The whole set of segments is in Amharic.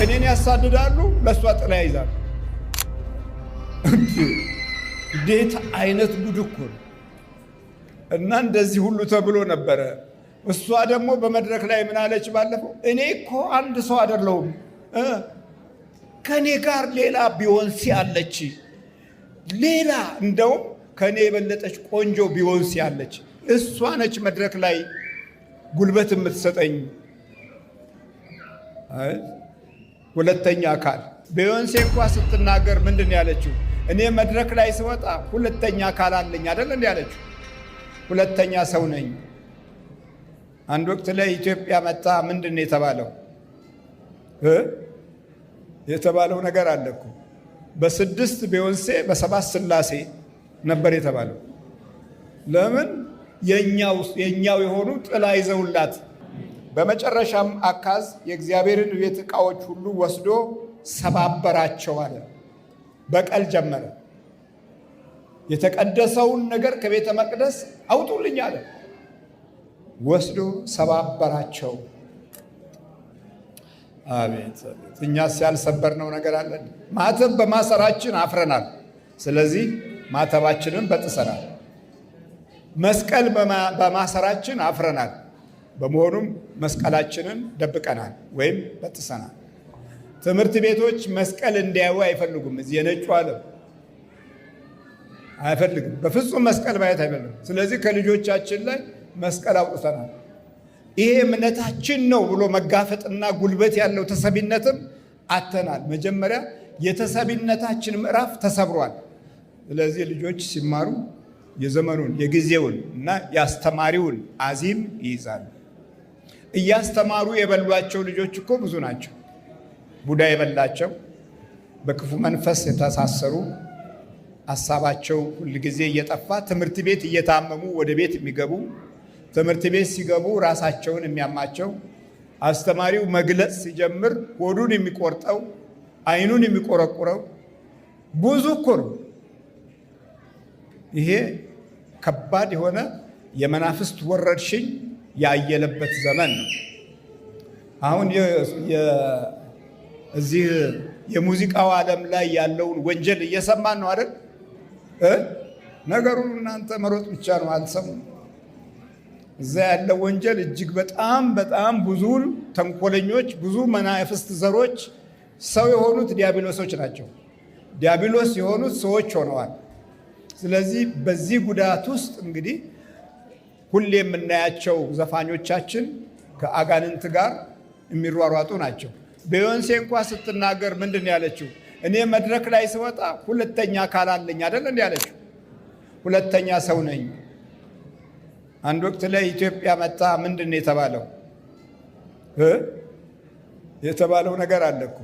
እኔን ያሳድዳሉ፣ ለእሷ ጥላ ይዛሉ። እንዴት አይነት ጉድ እኮ ነው! እና እንደዚህ ሁሉ ተብሎ ነበረ። እሷ ደግሞ በመድረክ ላይ ምን አለች ባለፈው? እኔ እኮ አንድ ሰው አይደለሁም፣ ከኔ ጋር ሌላ ቢዮንሴ አለች፣ ሌላ እንደውም ከኔ የበለጠች ቆንጆ ቢዮንሴ አለች። እሷ ነች መድረክ ላይ ጉልበት የምትሰጠኝ። ሁለተኛ አካል ቢዮንሴ እንኳ ስትናገር ምንድን ያለችው? እኔ መድረክ ላይ ስወጣ ሁለተኛ አካል አለኝ አይደል እንዴ ያለችው? ሁለተኛ ሰው ነኝ። አንድ ወቅት ላይ ኢትዮጵያ መጣ። ምንድን ነው የተባለው? የተባለው ነገር አለ እኮ በስድስት ቢዮንሴ በሰባት ስላሴ ነበር የተባለው። ለምን? የኛው የሆኑ ጥላ ይዘውላት። በመጨረሻም አካዝ የእግዚአብሔርን ቤት ዕቃዎች ሁሉ ወስዶ ሰባበራቸው አለ። በቀል ጀመረ። የተቀደሰውን ነገር ከቤተ መቅደስ አውጡልኝ አለ። ወስዶ ሰባበራቸው። አቤት! እኛስ ያልሰበርነው ነገር አለን? ማተብ በማሰራችን አፍረናል። ስለዚህ ማተባችንን በጥሰናል። መስቀል በማሰራችን አፍረናል። በመሆኑም መስቀላችንን ደብቀናል ወይም በጥሰናል። ትምህርት ቤቶች መስቀል እንዲያዩ አይፈልጉም። እዚህ የነጩ ዓለም አይፈልግም። በፍጹም መስቀል ማየት አይፈልግም። ስለዚህ ከልጆቻችን ላይ መስቀል አውጥተናል። ይሄ እምነታችን ነው ብሎ መጋፈጥና ጉልበት ያለው ተሰቢነትም አተናል። መጀመሪያ የተሰቢነታችን ምዕራፍ ተሰብሯል። ስለዚህ ልጆች ሲማሩ የዘመኑን የጊዜውን እና የአስተማሪውን አዚም ይይዛሉ። እያስተማሩ የበሏቸው ልጆች እኮ ብዙ ናቸው። ቡዳ የበላቸው፣ በክፉ መንፈስ የተሳሰሩ፣ ሀሳባቸው ሁልጊዜ እየጠፋ ትምህርት ቤት እየታመሙ ወደ ቤት የሚገቡ፣ ትምህርት ቤት ሲገቡ ራሳቸውን የሚያማቸው፣ አስተማሪው መግለጽ ሲጀምር ሆዱን የሚቆርጠው፣ አይኑን የሚቆረቁረው ብዙ እኮ ነው። ይሄ ከባድ የሆነ የመናፍስት ወረርሽኝ ያየለበት ዘመን ነው። አሁን እዚህ የሙዚቃው ዓለም ላይ ያለውን ወንጀል እየሰማን ነው አይደል? ነገሩን እናንተ መሮጥ ብቻ ነው፣ አልሰሙም። እዛ ያለው ወንጀል እጅግ በጣም በጣም ብዙ ተንኮለኞች፣ ብዙ መናፍስት ዘሮች ሰው የሆኑት ዲያብሎሶች ናቸው። ዲያብሎስ የሆኑት ሰዎች ሆነዋል። ስለዚህ በዚህ ጉዳት ውስጥ እንግዲህ ሁሌ የምናያቸው ዘፋኞቻችን ከአጋንንት ጋር የሚሯሯጡ ናቸው። ቢዮንሴ እንኳ ስትናገር ምንድን ያለችው? እኔ መድረክ ላይ ስወጣ ሁለተኛ አካል አለኝ አይደል እንዴ ያለችው? ሁለተኛ ሰው ነኝ። አንድ ወቅት ላይ ኢትዮጵያ መጣ። ምንድን የተባለው? የተባለው ነገር አለ እኮ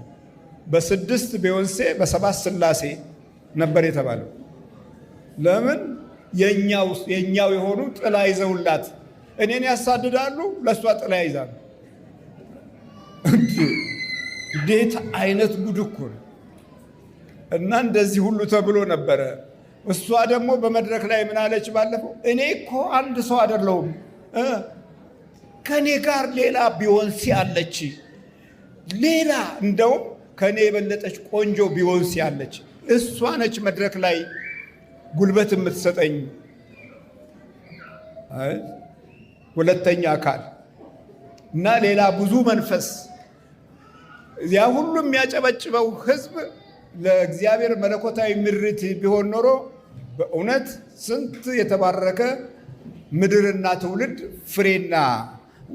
በስድስት ቢዮንሴ በሰባት ስላሴ ነበር የተባለው። ለምን? የኛው የሆኑ ጥላ ይዘውላት። እኔን ያሳድዳሉ፣ ለእሷ ጥላ ይዛሉ። እንዴት አይነት ጉድ እኮ ነው! እና እንደዚህ ሁሉ ተብሎ ነበረ። እሷ ደግሞ በመድረክ ላይ ምን አለች ባለፈው? እኔ እኮ አንድ ሰው አይደለሁም፣ ከኔ ጋር ሌላ ቢዮንሴ አለች፣ ሌላ እንደውም ከኔ የበለጠች ቆንጆ ቢዮንሴ አለች። እሷ ነች መድረክ ላይ ጉልበት የምትሰጠኝ። ሁለተኛ አካል እና ሌላ ብዙ መንፈስ። ያ ሁሉ የሚያጨበጭበው ሕዝብ ለእግዚአብሔር መለኮታዊ ምሪት ቢሆን ኖሮ በእውነት ስንት የተባረከ ምድርና ትውልድ ፍሬና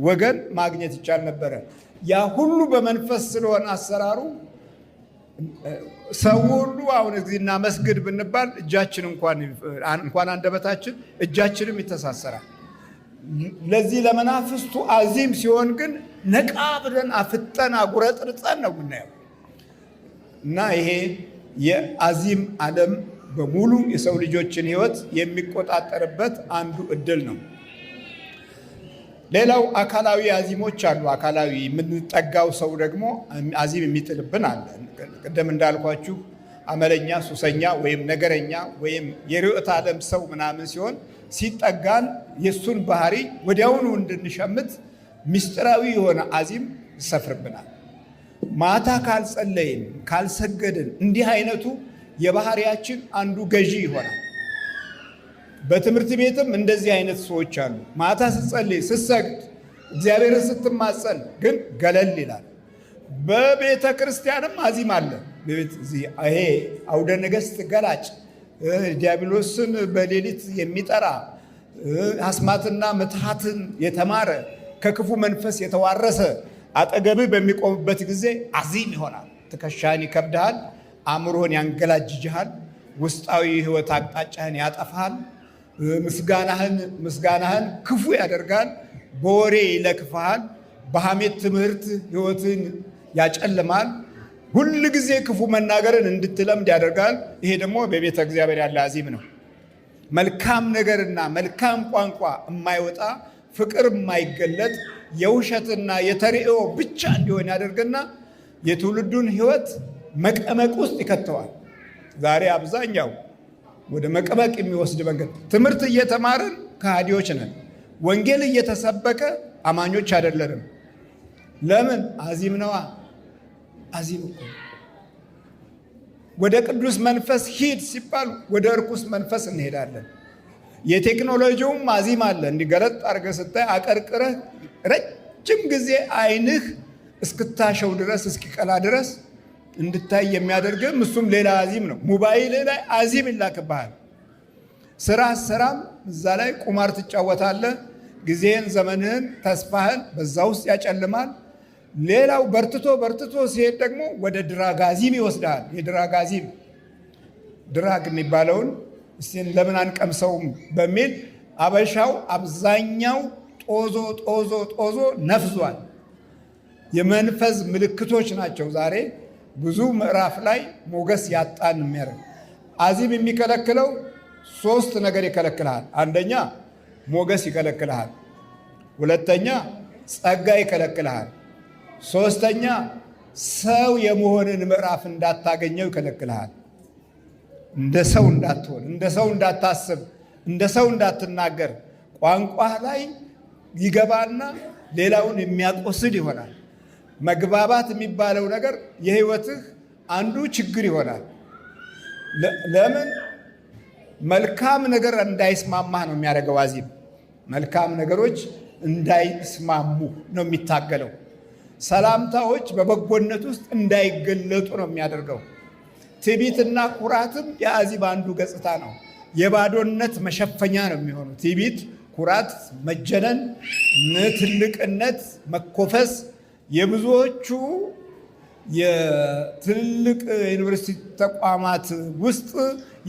ወገን ማግኘት ይቻል ነበረ። ያ ሁሉ በመንፈስ ስለሆነ አሰራሩ ሰው ሁሉ አሁን እዚህና መስግድ ብንባል እጃችን እንኳን አንደበታችን እጃችንም ይተሳሰራል። ለዚህ ለመናፍስቱ አዚም ሲሆን ግን ነቃ ብለን አፍጠን አጉረጥርጠን ነው የምናየው። እና ይሄ የአዚም ዓለም በሙሉ የሰው ልጆችን ሕይወት የሚቆጣጠርበት አንዱ እድል ነው። ሌላው አካላዊ አዚሞች አሉ። አካላዊ የምንጠጋው ሰው ደግሞ አዚም የሚጥልብን አለ። ቅድም እንዳልኳችሁ አመለኛ፣ ሱሰኛ ወይም ነገረኛ ወይም የርዕዮተ ዓለም ሰው ምናምን ሲሆን ሲጠጋን የእሱን ባህሪ ወዲያውኑ እንድንሸምት ምስጢራዊ የሆነ አዚም ይሰፍርብናል። ማታ ካልጸለይን ካልሰገድን እንዲህ አይነቱ የባህሪያችን አንዱ ገዢ ይሆናል። በትምህርት ቤትም እንደዚህ አይነት ሰዎች አሉ። ማታ ስትጸልይ ስትሰግድ እግዚአብሔርን ስትማጸን ግን ገለል ይላል። በቤተ ክርስቲያንም አዚም አለ። ይሄ አውደ ነገሥት ገላጭ ዲያብሎስን በሌሊት የሚጠራ አስማትና ምትሃትን የተማረ ከክፉ መንፈስ የተዋረሰ አጠገብህ በሚቆምበት ጊዜ አዚም ይሆናል። ትከሻህን ይከብድሃል፣ አእምሮህን ያንገላጅጅሃል፣ ውስጣዊ ሕይወት አቅጣጫህን ያጠፋል፣ ምስጋናህን ክፉ ያደርጋል፣ በወሬ ይለክፍሃል፣ በሐሜት ትምህርት ሕይወትን ያጨልማል፣ ሁል ጊዜ ክፉ መናገርን እንድትለምድ ያደርጋል። ይሄ ደግሞ በቤተ እግዚአብሔር ያለ አዚም ነው። መልካም ነገርና መልካም ቋንቋ የማይወጣ ፍቅር የማይገለጥ የውሸትና የተሪኦ ብቻ እንዲሆን ያደርግና የትውልዱን ሕይወት መቀመቅ ውስጥ ይከተዋል። ዛሬ አብዛኛው ወደ መቀመቅ የሚወስድ መንገድ። ትምህርት እየተማርን ከሃዲዎች ነን። ወንጌል እየተሰበከ አማኞች አይደለንም። ለምን? አዚም ነዋ። አዚም እኮ ወደ ቅዱስ መንፈስ ሂድ ሲባል ወደ እርኩስ መንፈስ እንሄዳለን። የቴክኖሎጂውም አዚም አለ። እንዲገለጥ አድርገህ ስታይ አቀርቅረህ ረጅም ጊዜ አይንህ እስክታሸው ድረስ እስኪቀላ ድረስ እንድታይ የሚያደርግም እሱም ሌላ አዚም ነው። ሞባይል ላይ አዚም ይላክብሃል። ስራ ሰራም እዛ ላይ ቁማር ትጫወታለህ። ጊዜህን፣ ዘመንህን፣ ተስፋህን በዛ ውስጥ ያጨልማል። ሌላው በርትቶ ሲሄድ ደግሞ ወደ ድራግ አዚም ይወስዳል። የድራግ አዚም ድራግ የሚባለውን እስቲ ለምን አንቀምሰውም በሚል አበሻው አብዛኛው ጦዞ ነፍዟል። የመንፈስ ምልክቶች ናቸው ዛሬ ብዙ ምዕራፍ ላይ ሞገስ ያጣን የሚያደርግ። አዚም የሚከለክለው 3 ነገር ይከለክልሃል። አንደኛ ሞገስ ይከለክልሃል። ሁለተኛ ጸጋ ይከለክልሃል። ሶስተኛ ሰው የመሆንን ምዕራፍ እንዳታገኘው ይከለክልሃል። እንደ ሰው እንዳትሆን፣ እንደ ሰው እንዳታስብ፣ እንደ ሰው እንዳትናገር ቋንቋህ ላይ ይገባና ሌላውን የሚያቆስል ይሆናል። መግባባት የሚባለው ነገር የህይወትህ አንዱ ችግር ይሆናል። ለምን? መልካም ነገር እንዳይስማማህ ነው የሚያደርገው አዚም። መልካም ነገሮች እንዳይስማሙ ነው የሚታገለው። ሰላምታዎች በበጎነት ውስጥ እንዳይገለጡ ነው የሚያደርገው። ትዕቢትና ኩራትም የአዚም አንዱ ገጽታ ነው። የባዶነት መሸፈኛ ነው የሚሆነው። ትዕቢት፣ ኩራት፣ መጀነን፣ ትልቅነት፣ መኮፈስ የብዙዎቹ የትልቅ ዩኒቨርሲቲ ተቋማት ውስጥ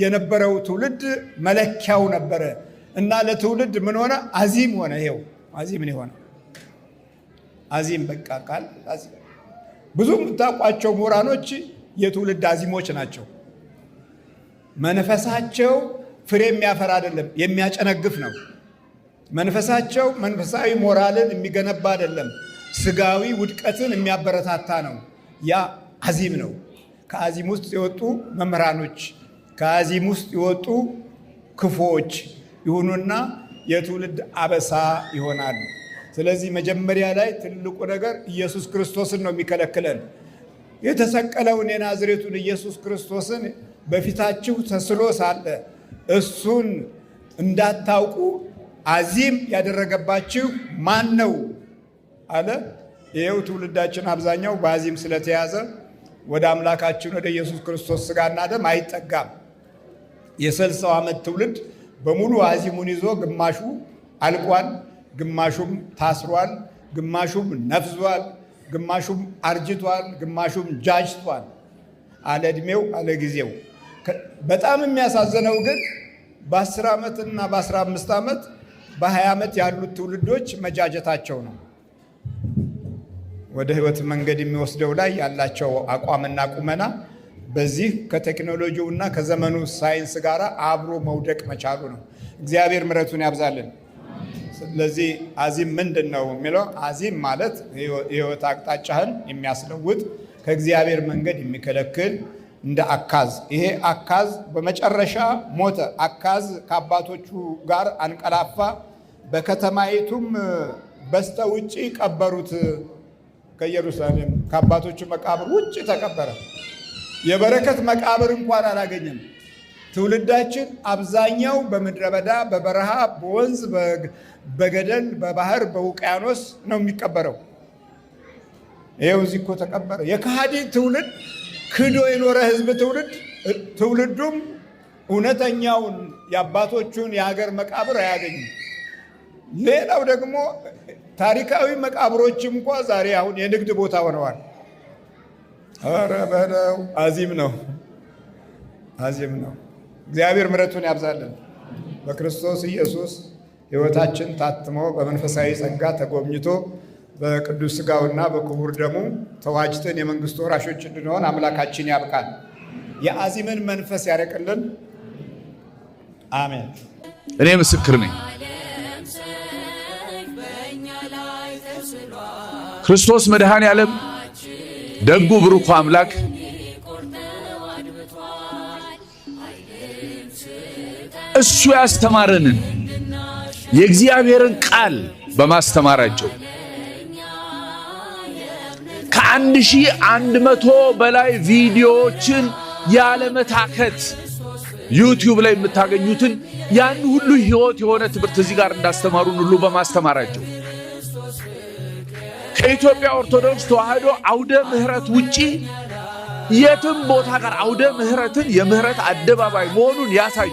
የነበረው ትውልድ መለኪያው ነበረ እና ለትውልድ ምን ሆነ? አዚም ሆነ። ይሄው አዚም ነው የሆነ። አዚም በቃ ቃል አዚም። ብዙ የምታውቋቸው ምሁራኖች የትውልድ አዚሞች ናቸው። መንፈሳቸው ፍሬ የሚያፈራ አይደለም፣ የሚያጨነግፍ ነው። መንፈሳቸው መንፈሳዊ ሞራልን የሚገነባ አይደለም፣ ስጋዊ ውድቀትን የሚያበረታታ ነው። ያ አዚም ነው። ከአዚም ውስጥ የወጡ መምህራኖች፣ ከአዚም ውስጥ የወጡ ክፉዎች ይሁኑና የትውልድ አበሳ ይሆናሉ። ስለዚህ መጀመሪያ ላይ ትልቁ ነገር ኢየሱስ ክርስቶስን ነው የሚከለክለን። የተሰቀለውን የናዝሬቱን ኢየሱስ ክርስቶስን በፊታችሁ ተስሎ ሳለ እሱን እንዳታውቁ አዚም ያደረገባችሁ ማን ነው አለ። ይኸው ትውልዳችን አብዛኛው በአዚም ስለተያዘ ወደ አምላካችን ወደ ኢየሱስ ክርስቶስ ሥጋና ደም አይጠጋም። የ60 ዓመት ትውልድ በሙሉ አዚሙን ይዞ ግማሹ አልቋል፣ ግማሹም ታስሯል፣ ግማሹም ነፍዟል፣ ግማሹም አርጅቷል፣ ግማሹም ጃጅቷል። አለ ዕድሜው አለ ጊዜው። በጣም የሚያሳዝነው ግን በ10 ዓመትና በ15 ዓመት በ20 ዓመት ያሉት ትውልዶች መጃጀታቸው ነው። ወደ ሕይወት መንገድ የሚወስደው ላይ ያላቸው አቋምና ቁመና በዚህ ከቴክኖሎጂውና ከዘመኑ ሳይንስ ጋር አብሮ መውደቅ መቻሉ ነው። እግዚአብሔር ምሕረቱን ያብዛልን። ስለዚህ አዚም ምንድን ነው የሚለው? አዚም ማለት የሕይወት አቅጣጫህን የሚያስለውጥ ከእግዚአብሔር መንገድ የሚከለክል እንደ አካዝ። ይሄ አካዝ በመጨረሻ ሞተ። አካዝ ከአባቶቹ ጋር አንቀላፋ፣ በከተማይቱም በስተ ውጪ ቀበሩት። ከኢየሩሳሌም ከአባቶቹ መቃብር ውጭ ተቀበረ። የበረከት መቃብር እንኳን አላገኘም። ትውልዳችን አብዛኛው በምድረ በዳ፣ በበረሃ፣ በወንዝ፣ በገደል፣ በባህር፣ በውቅያኖስ ነው የሚቀበረው። ይኸው እዚህ እኮ ተቀበረ። የከሃዲ ትውልድ፣ ክዶ የኖረ ህዝብ ትውልዱም እውነተኛውን የአባቶቹን የሀገር መቃብር አያገኝም። ሌላው ደግሞ ታሪካዊ መቃብሮችም እንኳ ዛሬ አሁን የንግድ ቦታ ሆነዋል። ኧረ በለው አዚም ነው። እግዚአብሔር ምሕረቱን ያብዛልን። በክርስቶስ ኢየሱስ ሕይወታችን ታትሞ በመንፈሳዊ ጸጋ ተጎብኝቶ በቅዱስ ሥጋውና በክቡር ደሙ ተዋጅተን የመንግስቱ ወራሾች እንድንሆን አምላካችን ያብቃል። የአዚምን መንፈስ ያረቅልን። አሜን። እኔ ምስክር ነኝ። ክርስቶስ መድኃኔ ዓለም ደጉ ብሩክ አምላክ እሱ ያስተማረንን የእግዚአብሔርን ቃል በማስተማራቸው ከ1100 በላይ ቪዲዮዎችን ያለመታከት ዩቲዩብ ላይ የምታገኙትን ያን ሁሉ ሕይወት የሆነ ትምህርት እዚህ ጋር እንዳስተማሩን ሁሉ በማስተማራቸው ከኢትዮጵያ ኦርቶዶክስ ተዋሕዶ አውደ ምሕረት ውጪ የትም ቦታ ጋር አውደ ምሕረትን የምህረት አደባባይ መሆኑን ያሳዩ።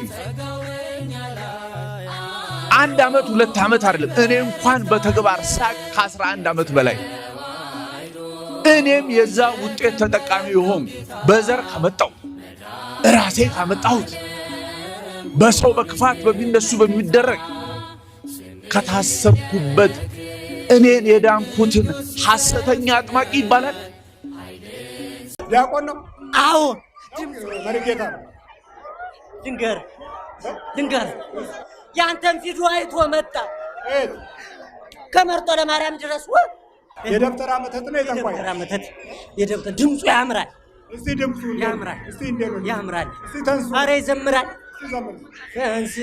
1 ዓመት 2 ዓመት አይደለም። እኔ እንኳን በተግባር ሳቅ ከ11 ዓመት በላይ እኔም የዛ ውጤት ተጠቃሚ ሆም በዘር ካመጣው ራሴ ካመጣሁት በሰው በክፋት በሚነሱ በሚደረግ ከታሰርኩበት እኔን የዳንኩትን ሐሰተኛ አጥማቂ ይባላል። ዲያቆን ነው። አዎ መሪጌታ ነው። ድንገር ያንተን ቪዲዮ አይቶ መጣ ከመርጦ ለማርያም ድረስ የደብተራ መተት ነው። የደብተራ መተት የደብተራ ድምፁ ያምራል። እስቲ ድምፁ ያምራል። እስቲ እንደው ያምራል። እስቲ ተንሱ። ኧረ ይዘምራል። ተንስ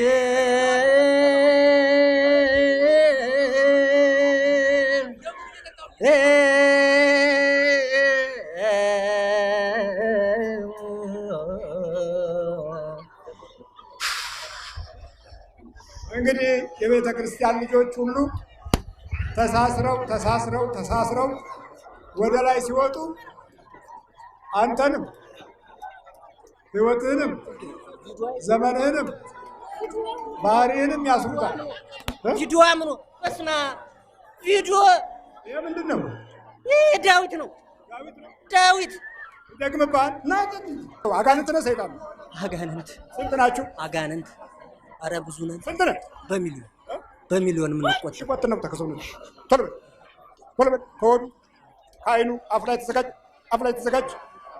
እንግዲህ የቤተ ክርስቲያን ልጆች ሁሉ ተሳስረው ወደ ላይ ሲወጡ አንተንም ሕይወትህንም ዘመንህንም ባህሪህንም ያስሩታል። ቪዲዮ አምኖ በስመ አብ ቪዲዮ ይሄ ምንድን ነው? ይህ ዳዊት ነው። ዳዊት ደግምባል። አጋንንት ነው ሰይጣን ነው? አጋንንት። ስንት ናችሁ? አጋንንት ኧረ ብዙ ነን። ስንት ነን? በሚሊዮን የምንቆጥር ቆጥ ነው። ተከሰው ቶሎ በል ከሆዱ ከዓይኑ አፍ ላይ ተዘጋጅ።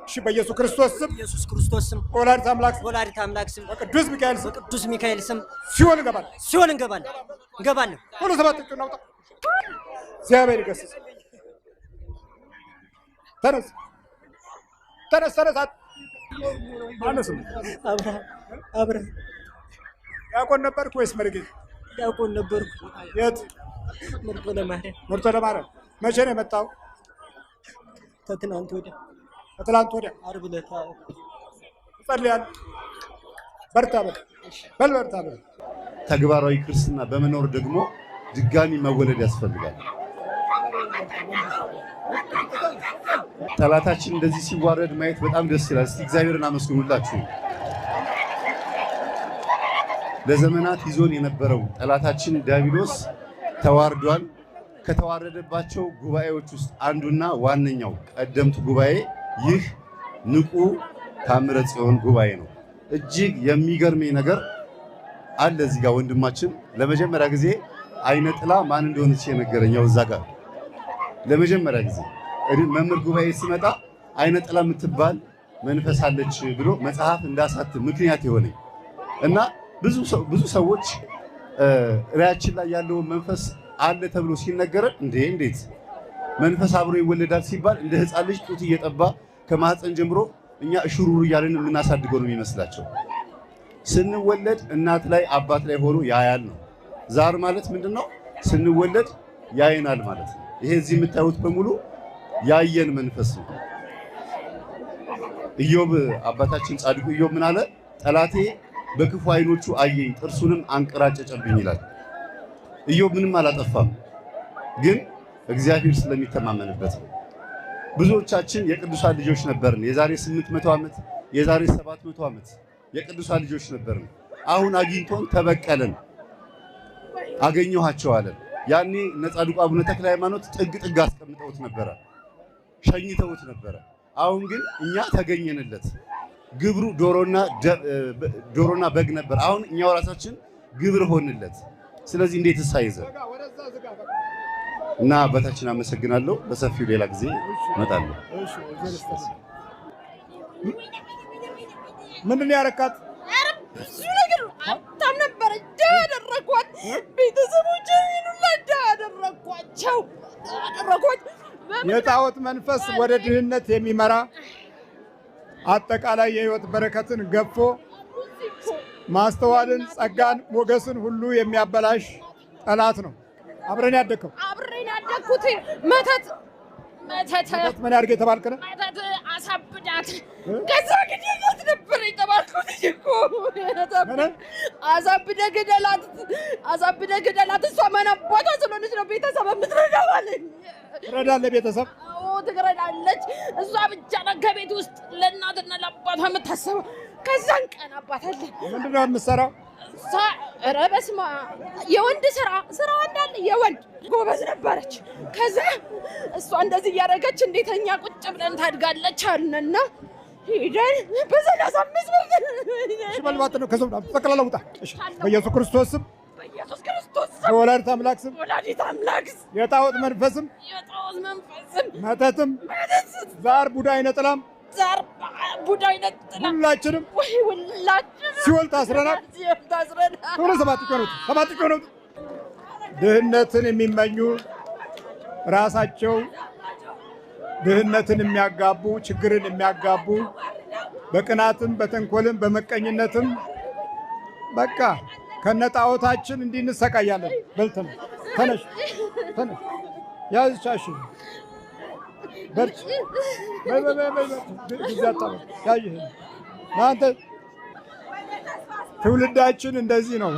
እሺ፣ በኢየሱስ ክርስቶስ ስም ወላዲተ አምላክ ስም በቅዱስ ሚካኤል ስም ሲኦል እንገባለን። ሁሉ ሰባት እጁን አውጣ። እግዚአብሔር ይገስጽ። ተነስ። አነስም አብረን ዲያቆን ነበርክ ወይስ መርጌታ? ዲያቆን ነበርኩ። የት? መርጦ ለማርያም። መቼ ነው የመጣው? ከትናንት ወዲያ ዓርብ ዕለት። ጸልያለሁ። በርታ በል። ተግባራዊ ክርስትና በመኖር ደግሞ ድጋሚ መወለድ ያስፈልጋል። ጠላታችን እንደዚህ ሲዋረድ ማየት በጣም ደስ ይላል። እስቲ እግዚአብሔርን አመስግኑላችሁ። ለዘመናት ይዞን የነበረው ጠላታችን ዲያብሎስ ተዋርዷል። ከተዋረደባቸው ጉባኤዎች ውስጥ አንዱና ዋነኛው ቀደምቱ ጉባኤ ይህ ንቁ ታምረ ጽዮን ጉባኤ ነው። እጅግ የሚገርመኝ ነገር አለ እዚህ ጋር ወንድማችን ለመጀመሪያ ጊዜ አይነ ጥላ ማን እንደሆነች የነገረኛው እዛ ጋር ለመጀመሪያ ጊዜ መምህር ጉባኤ ሲመጣ አይነ ጥላ የምትባል መንፈስ አለች ብሎ መጽሐፍ እንዳሳትም ምክንያት የሆነኝ እና ብዙ ሰዎች ራያችን ላይ ያለውን መንፈስ አለ ተብሎ ሲነገረን እንዴት መንፈስ አብሮ ይወለዳል ሲባል እንደ ሕፃን ልጅ ጡት እየጠባ ከማህፀን ጀምሮ እኛ እሽሩሩ እያልን የምናሳድገው ነው የሚመስላቸው። ስንወለድ እናት ላይ አባት ላይ ሆኖ ያያል ነው። ዛር ማለት ምንድነው? ስንወለድ ያየናል ማለት ነው። ይሄ እዚህ የምታዩት በሙሉ ያየን መንፈስ ነው። ኢዮብ አባታችን ጻድቁ ኢዮብ ምን አለ? ጠላቴ በክፉ አይኖቹ አየኝ፣ ጥርሱንም አንቀራጨጨብኝ ይላል። ኢዮብ ምንም አላጠፋም፣ ግን እግዚአብሔር ስለሚተማመንበት ነው። ብዙዎቻችን የቅዱሳን ልጆች ነበርን። የዛሬ 800 ዓመት የዛሬ 700 ዓመት የቅዱሳን ልጆች ነበርን። አሁን አግኝቶን ተበቀለን፣ አገኘኋቸው አለን። ያኔ እነ ጻድቁ አቡነ ተክለ ሃይማኖት ጥግ ጥግ አስቀምጠውት ነበረ፣ ሸኝተውት ነበረ። አሁን ግን እኛ ተገኘንለት። ግብሩ ዶሮና በግ ነበር። አሁን እኛው ራሳችን ግብር ሆንለት። ስለዚህ እንዴት ሳይዘ እና አባታችን አመሰግናለሁ። በሰፊው ሌላ ጊዜ እመጣለሁ። ምንድን ነው ያረካት? ብዙ ነገር አታም ነበረ ያደረኳት። ቤተሰቦቼ ሁሉ ያደረኳቸው የጣዖት መንፈስ ወደ ድህነት የሚመራ አጠቃላይ የህይወት በረከትን ገፎ ማስተዋልን፣ ጸጋን፣ ሞገስን ሁሉ የሚያበላሽ ጠላት ነው። አብረን ያደግኩት መተት ምን ያድርግ የተባልክ ነው? መተት አሳብዳት። ከዛ ግደላት ነበር የተባልኩት እኮ አሳብደህ ግደላት። እሷ ማን አባቷ ስለሆነች ነው ቤተሰብ የምትረዳው አለኝ። ትረዳለህ? ቤተሰብ ትረዳለች። እሷ ብቻ ነው ከቤት ውስጥ ለእናትና ለአባቷ የምታስበው። ከዛን ቀን አባት አለ። ምንድን ነው የምትሰራው? ኧረ በስመ አብ የወንድ ስራ እንዳለ የወንድ ጎበዝ ነበረች። ከዛ እሷ እንደዚህ እያደረገች እንዴተኛ ቁጭ ብለን ታድጋለች አልነና ሄደን በ35 ብር ሽመልባት ነው ከሰው ጠቅላላ ውጣ። በኢየሱስ ክርስቶስ ስም በወላዲተ አምላክ ስም የጣዖት መንፈስም መተትም ዛር ቡዳይ ነጥላም ሁላችንም ሲኦል ታስረናል። ሰባት ቀን ድህነትን የሚመኙ ራሳቸው ድህነትን የሚያጋቡ ችግርን የሚያጋቡ በቅናትም በተንኮልም በመቀኝነትም በቃ ከነጣዖታችን እንዲንሰቃያለን። በልተን ተነሽ ያዝቻሽ በርቺ እናንተ ትውልዳችን እንደዚህ ነው።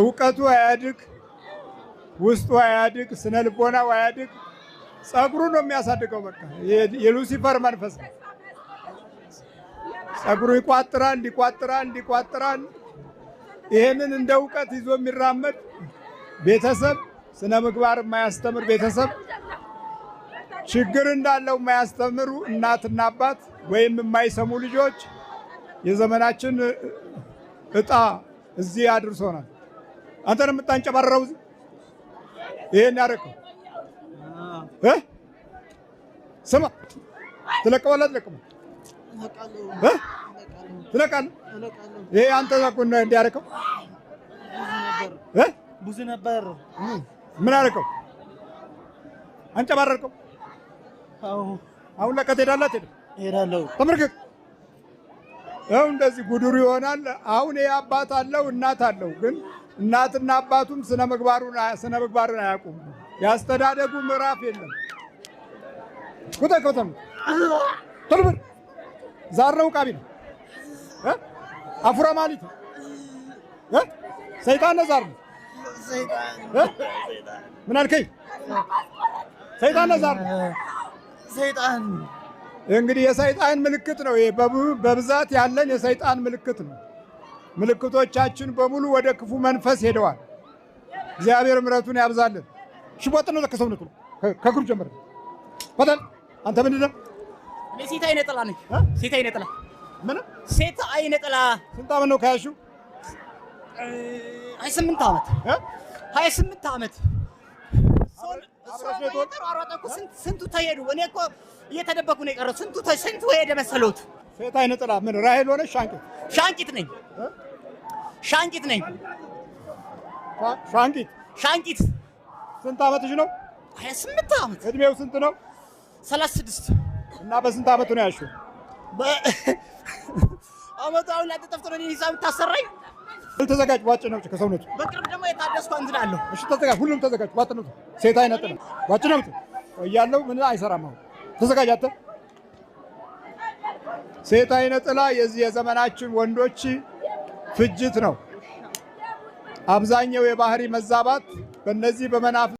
እውቀቱ አያድግ፣ ውስጡ አያድግ፣ ስነ ልቦናው አያድግ። ጸጉሩ ነው የሚያሳድገው። በቃ የሉሲፈር መንፈስ ጸጉሩ ይቋጥራል። ይሄንን እንደ እውቀት ይዞ የሚራመድ ቤተሰብ፣ ስነ ምግባር የማያስተምር ቤተሰብ፣ ችግር እንዳለው የማያስተምሩ እናትና አባት ወይም የማይሰሙ ልጆች የዘመናችን እጣ እዚህ አድርሶናል። አንተን የምታንጨባረረው ይሄን ያደረከው ስማ፣ ትለቀዋለህ አትለቅም? ትለቃለህ። ይሄ አንተ ዘቁን እንዲያደርገው ብዙ ነበር። ምን አደረከው? አንጨባረርከው። አሁን ለቀት ሄዳላት ሄዳለሁ። ተመልከት፣ ይኸው እንደዚህ ጉድሩ ይሆናል። አሁን ይሄ አባት አለው እናት አለው፣ ግን እናትና አባቱም ስነ ምግባርን አያውቁም። ያስተዳደጉ ምዕራፍ የለም። ኩተም ተልብር ዛረው ቃቢ ነው አፉራ ማለት ነው። ሰይጣን ነዛር ነው። ምን አልከኝ? ሰይጣን ነዛር ነው። ሰይጣን እንግዲህ የሰይጣን ምልክት ነው። ይሄ በብዛት ያለን የሰይጣን ምልክት ነው። ምልክቶቻችን በሙሉ ወደ ክፉ መንፈስ ሄደዋል። እግዚአብሔር ምሕረቱን ያብዛልን። ሽቦጥ ነው ለከሰውነቱ ከግሩ ጀምር ፈተን አንተ ምንድን ነህ? እኔ ሴት አይነ ጥላ ነኝ። ሴት አይነ ጥላ ምን? ሴት አይነ ጥላ። ስንት ዓመት ነው ከያዝሽው? 28 ዓመት 28 ዓመት። ስንቱ ተሄዱ። እኔ እኮ እየተደበኩ ነው የቀረው። ስንቱ ሄደ መሰሎት። ሴት አይነ ጥላ ምን? ራሄል ሆነሽ ሻንቂት ነኝ። ሻንቂት። ስንት ዓመትሽ ነው? 28 ዓመት። እድሜው ስንት ነው? 36። እና በስንት ዓመቱ ነው ያልሽው? አመቱ አሁን ላንተ ጠፍቶ ነው ሂሳብ ታሰራኝ። ተዘጋጅ። ዋጭ ነው ከሰውነቱ በቅርብ ደግሞ የታደስኩ እንዝላለሁ። እሺ ተዘጋጅ። ሁሉም ተዘጋጅ። ዋጭ ነው ሴት አይነት ነው። ዋጭ ነው እያለው ምን አይሰራም። አሁን ተዘጋጅ። አንተ ሴት አይነት ጥላ የዚህ የዘመናችን ወንዶች ፍጅት ነው። አብዛኛው የባህሪ መዛባት በእነዚህ በመናፍ